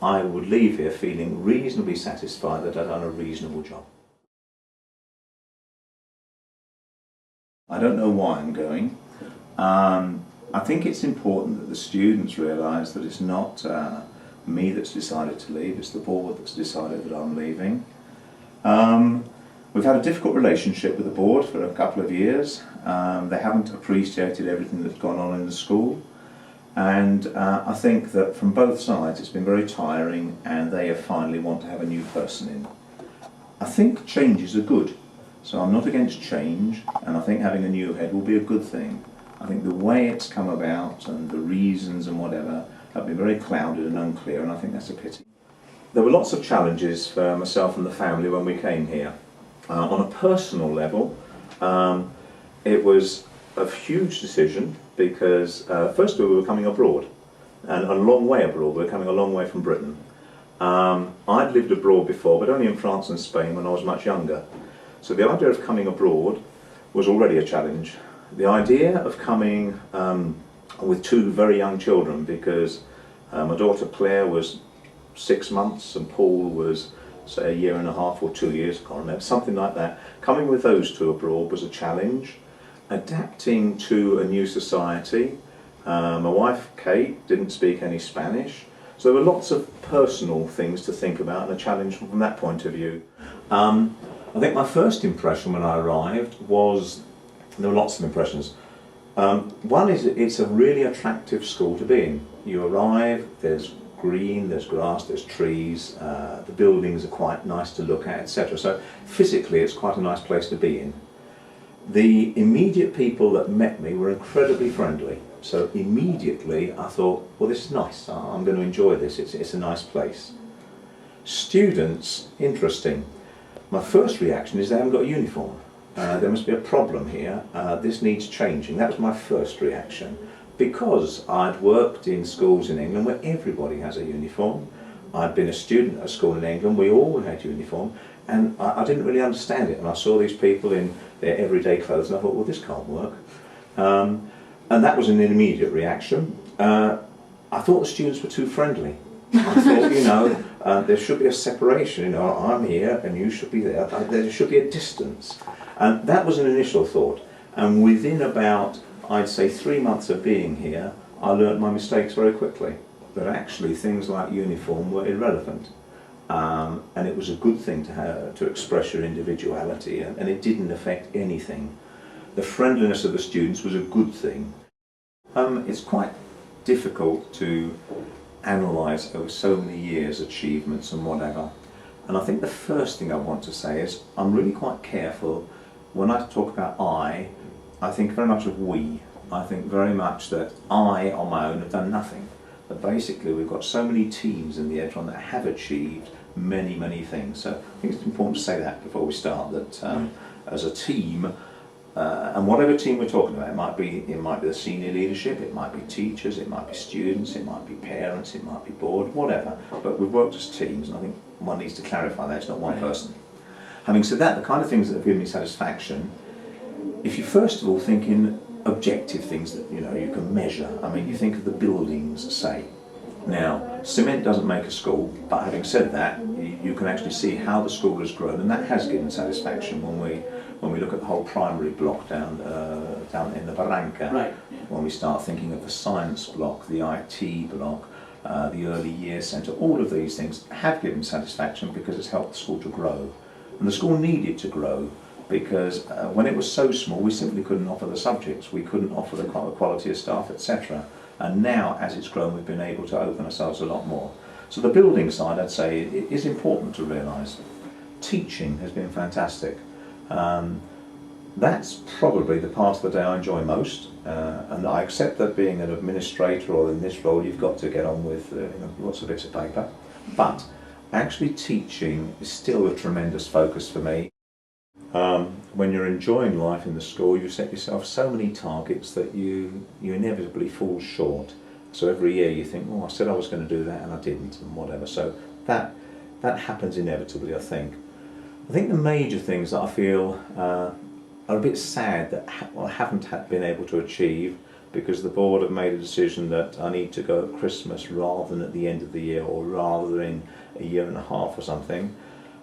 I would leave here feeling reasonably satisfied that I'd done a reasonable job. I don't know why I'm going. I think it's important that the students realise that it's not me that's decided to leave, it's the board that's decided that I'm leaving. We've had a difficult relationship with the board for a couple of years. They haven't appreciated everything that's gone on in the school, and I think that from both sides it's been very tiring, and they finally want to have a new person in. I think changes are good, so I'm not against change, and I think having a new head will be a good thing. I think the way it's come about and the reasons and whatever have been very clouded and unclear, and I think that's a pity. There were lots of challenges for myself and the family when we came here. On a personal level, it was a huge decision because firstly we were coming abroad, and a long way abroad. We were coming a long way from Britain. I'd lived abroad before, but only in France and Spain when I was much younger. So the idea of coming abroad was already a challenge. The idea of coming with two very young children, because my daughter Claire was 6 months and Paul was, say, 1.5 years or 2 years, I can't remember, something like that. Coming with those two abroad was a challenge. Adapting to a new society. My wife Kate didn't speak any Spanish, so there were lots of personal things to think about and a challenge from that point of view. I think my first impression when I arrived was, there were lots of impressions. One is it's a really attractive school to be in. You arrive, there's green, there's grass, there's trees, the buildings are quite nice to look at, etc. So physically it's quite a nice place to be in. The immediate people that met me were incredibly friendly. So immediately I thought, well, this is nice, I'm going to enjoy this, it's a nice place. Students, interesting. My first reaction is they haven't got a uniform. There must be a problem here, this needs changing. That was my first reaction. Because I'd worked in schools in England where everybody has a uniform. I'd been a student at a school in England, we all had uniform, and I didn't really understand it. And I saw these people in their everyday clothes and I thought, well, this can't work. And that was an immediate reaction. I thought the students were too friendly. I thought, you know, there should be a separation, you know, I'm here and you should be there. There should be a distance. And that was an initial thought. And within about, I'd say, 3 months of being here, I learnt my mistakes very quickly. That actually things like uniform were irrelevant. And it was a good thing to have, to express your individuality, and it didn't affect anything. The friendliness of the students was a good thing. It's quite difficult to analyse over so many years achievements and whatever. And I think the first thing I want to say is I'm really quite careful when I talk about I think very much of we. I think very much that I on my own have done nothing. But basically we've got so many teams in the Edron that have achieved many, many things. So I think it's important to say that before we start, that as a team, and whatever team we're talking about, it might be the senior leadership, it might be teachers, it might be students, it might be parents, it might be board, whatever. But we've worked as teams, and I think one needs to clarify that it's not one person. Having said that, the kind of things that have given me satisfaction, if you first of all think in objective things that you can measure. I mean, you think of the buildings, say. Now, cement doesn't make a school, but having said that, you can actually see how the school has grown, and that has given satisfaction when we look at the whole primary block down in the Barranca. Right. When we start thinking of the science block, the IT block, the early years centre, all of these things have given satisfaction because it's helped the school to grow. And the school needed to grow because when it was so small, we simply couldn't offer the subjects, we couldn't offer the quality of staff, etc. And now, as it's grown, we've been able to open ourselves a lot more. So the building side, I'd say, it is important to realise. Teaching has been fantastic. That's probably the part of the day I enjoy most, and I accept that being an administrator or in this role you've got to get on with lots of bits of paper, but actually teaching is still a tremendous focus for me. When you're enjoying life in the school, you set yourself so many targets that you inevitably fall short. So every year you think, oh, I said I was going to do that and I didn't, and whatever. So that happens inevitably, I think. I think the major things that I feel are a bit sad that I haven't been able to achieve because the board have made a decision that I need to go at Christmas rather than at the end of the year, or rather than a year and a half or something.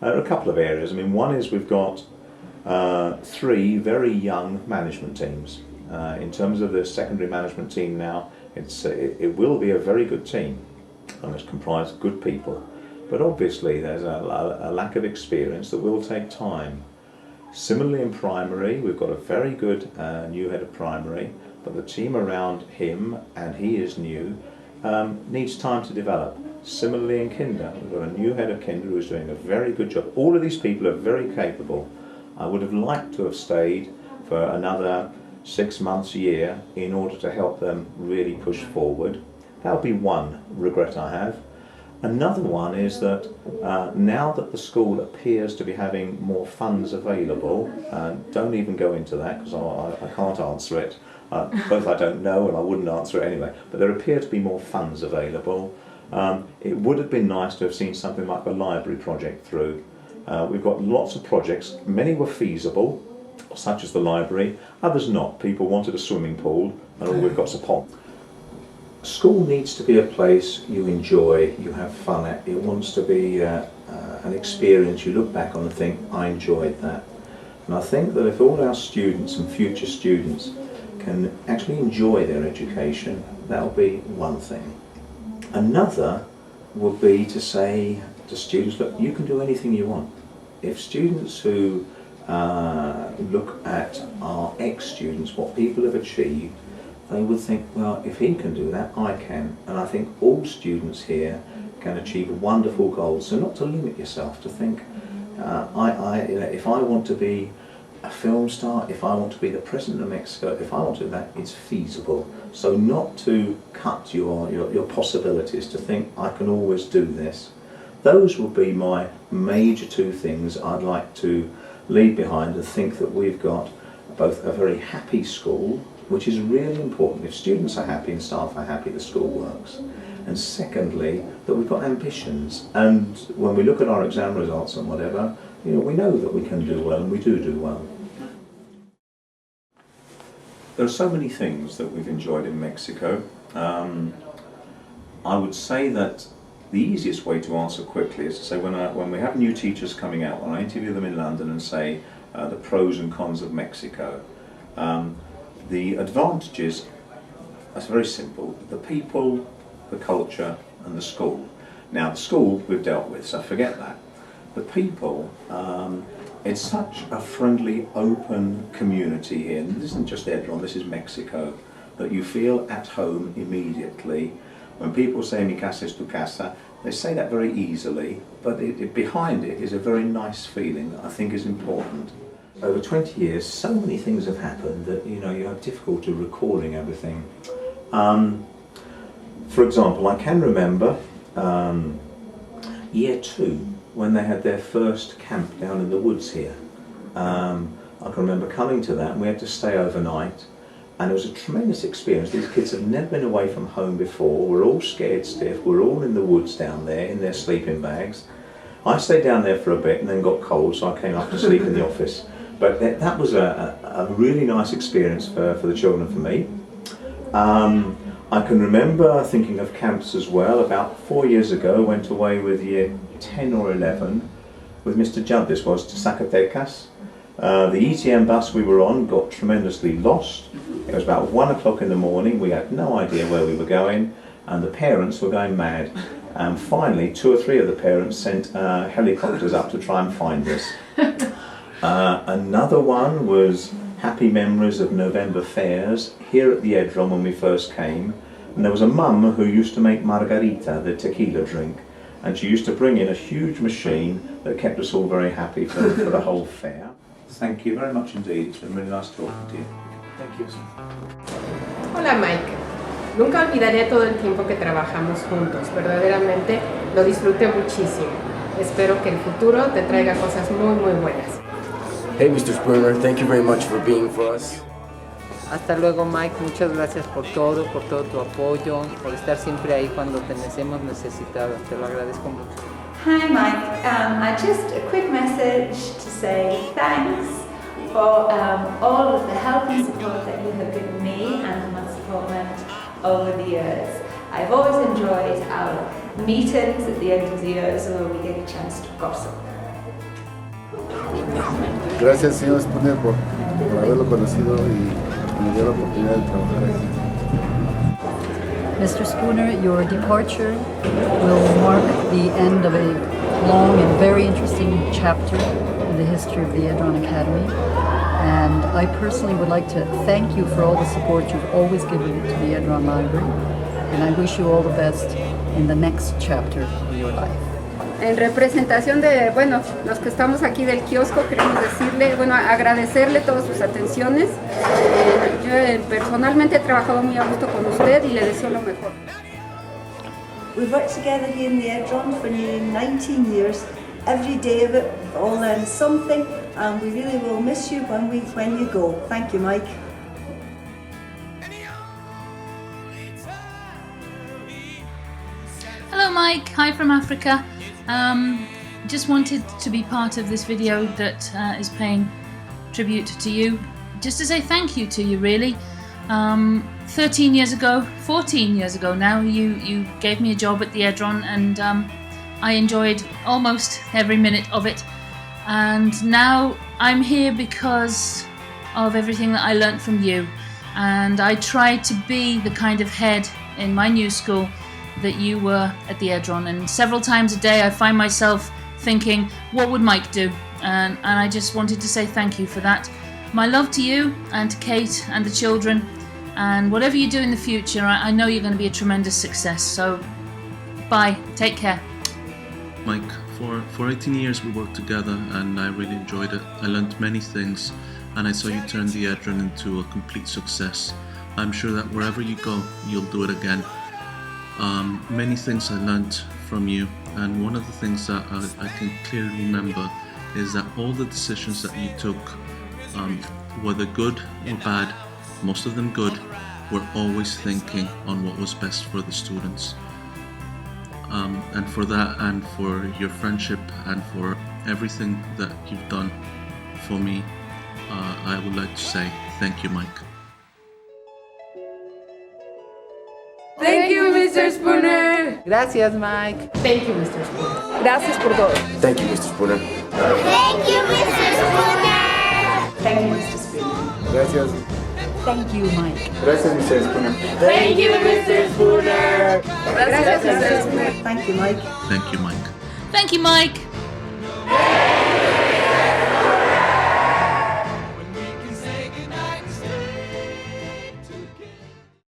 There are a couple of areas. I mean, one is we've got 3 very young management teams. In terms of the secondary management team now, it will be a very good team, and it's comprised of good people. But obviously there's a lack of experience that will take time. Similarly in primary, we've got a very good new head of primary, but the team around him, and he is new, needs time to develop. Similarly in kinder, we've got a new head of kinder who is doing a very good job. All of these people are very capable. I would have liked to have stayed for another 6 months, a year, in order to help them really push forward. That would be one regret I have. Another one is that now that the school appears to be having more funds available, don't even go into that because I can't answer it. Both I don't know and I wouldn't answer it anyway, but there appear to be more funds available. It would have been nice to have seen something like the library project through. We've got lots of projects, many were feasible, such as the library, others not. People wanted a swimming pool and all we've got is a pond. School needs to be a place you enjoy, you have fun at. It wants to be an experience you look back on and think, I enjoyed that. And I think that if all our students and future students can actually enjoy their education, that'll be one thing. Another would be to say to students, look, you can do anything you want. If students who look at our ex-students, what people have achieved, they would think, well, if he can do that, I can. And I think all students here can achieve wonderful goals. So not to limit yourself, to think, if I want to be a film star, if I want to be the President of Mexico, if I want to do that, it's feasible. So not to cut your possibilities, to think, I can always do this. Those would be my major 2 things I'd like to leave behind, and think that we've got both a very happy school, which is really important. If students are happy and staff are happy, the school works. And secondly, that we've got ambitions. And when we look at our exam results and whatever, we know that we can do well, and we do well. There are so many things that we've enjoyed in Mexico. I would say that the easiest way to answer quickly is to say when we have new teachers coming out, when I interview them in London and say the pros and cons of Mexico, the advantages are very simple: the people, the culture and the school. Now the school we've dealt with, so forget that. The people, it's such a friendly, open community here. And this isn't just Edron, this is Mexico, that you feel at home immediately. When people say mi casa es tu casa, they say that very easily, but behind it is a very nice feeling that I think is important. Over 20 years, so many things have happened that you have difficulty recalling everything. For example, I can remember year 2, when they had their first camp down in the woods here. I can remember coming to that, and we had to stay overnight, and it was a tremendous experience. These kids have never been away from home before. We're all scared stiff, we're all in the woods down there in their sleeping bags. I stayed down there for a bit and then got cold, so I came up to sleep in the office. But that was a really nice experience for the children and for me. I can remember thinking of camps as well. About 4 years ago, I went away with year 10 or 11 with Mr. Judd, this was, to Zacatecas. The ETM bus we were on got tremendously lost. It was about 1 o'clock in the morning, we had no idea where we were going, and the parents were going mad. And finally, 2 or 3 of the parents sent helicopters up to try and find us. Another one was happy memories of November fairs here at the Edron when we first came. And there was a mum who used to make margarita, the tequila drink, and she used to bring in a huge machine that kept us all very happy for the whole fair. Thank you very much indeed. It's been really nice talking to you. Thank you. Hola Mike. Nunca olvidaré todo el tiempo que trabajamos juntos. Verdaderamente lo disfruté muchísimo. Espero que el futuro te traiga cosas muy buenas. Hey Mr. Spooner, thank you very much for being for us. Hasta luego Mike, muchas gracias por todo tu apoyo, por estar siempre ahí cuando te hemos necesitado. Te lo agradezco mucho. Hi Mike, just a quick message to say thanks for all of the help and support that you have given me and the department over the years. I've always enjoyed our meetings at the end of the years where we get a chance to gossip. Gracias, señor Spooner, por haberlo conocido y me dio la oportunidad de trabajar aquí. Mr. Spooner, your departure will mark the end of a long and very interesting chapter in the history of the Edron Academy. And I personally would like to thank you for all the support you've always given to the Edron Library. And I wish you all the best in the next chapter of your life. En representación de, bueno, los que estamos aquí del kiosco, queremos decirle, bueno, agradecerle todas sus atenciones. Yo personalmente he trabajado muy a gusto con usted y le deseo lo mejor. We've worked together here in the Edron for nearly 19 years. Every day of it, we've all learned something, and we really will miss you when you go. Thank you, Mike. Hello Mike, hi from Africa. Just wanted to be part of this video that is paying tribute to you. Just to say thank you to you really. 13 years ago, 14 years ago now, you gave me a job at the Edron and I enjoyed almost every minute of it. And now I'm here because of everything that I learnt from you. And I tried to be the kind of head in my new school that you were at the Edron, and several times a day I find myself thinking, what would Mike do? And I just wanted to say thank you for that. My love to you and to Kate and the children, and whatever you do in the future, I know you're going to be a tremendous success. So bye, take care. Mike, for 18 years we worked together and I really enjoyed it. I learned many things and I saw you turn the Edron into a complete success. I'm sure that wherever you go, you'll do it again. Many things I learned from you, and one of the things that I can clearly remember is that all the decisions that you took, whether good or bad, most of them good, were always thinking on what was best for the students. And for that, and for your friendship, and for everything that you've done for me, I would like to say thank you, Mike. Thank you, Mr. Spooner. Gracias, Mike. Thank you, Mr. Spooner. Gracias por todo. Thank you, Mr. Spooner. Thank you, Mr. Spooner! Thank you, Mr. Spooner. Gracias. Thank you, Mike. Gracias, Mr. Spooner. Thank you, Mr. Spooner. Gracias, Mr. Spooner. Thank you, Mike. Thank you, Mike. Thank you, Mike.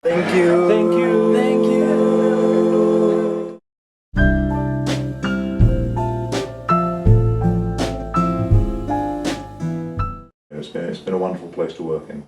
Thank you. Thank you. Thank you. It's been a wonderful place to work in.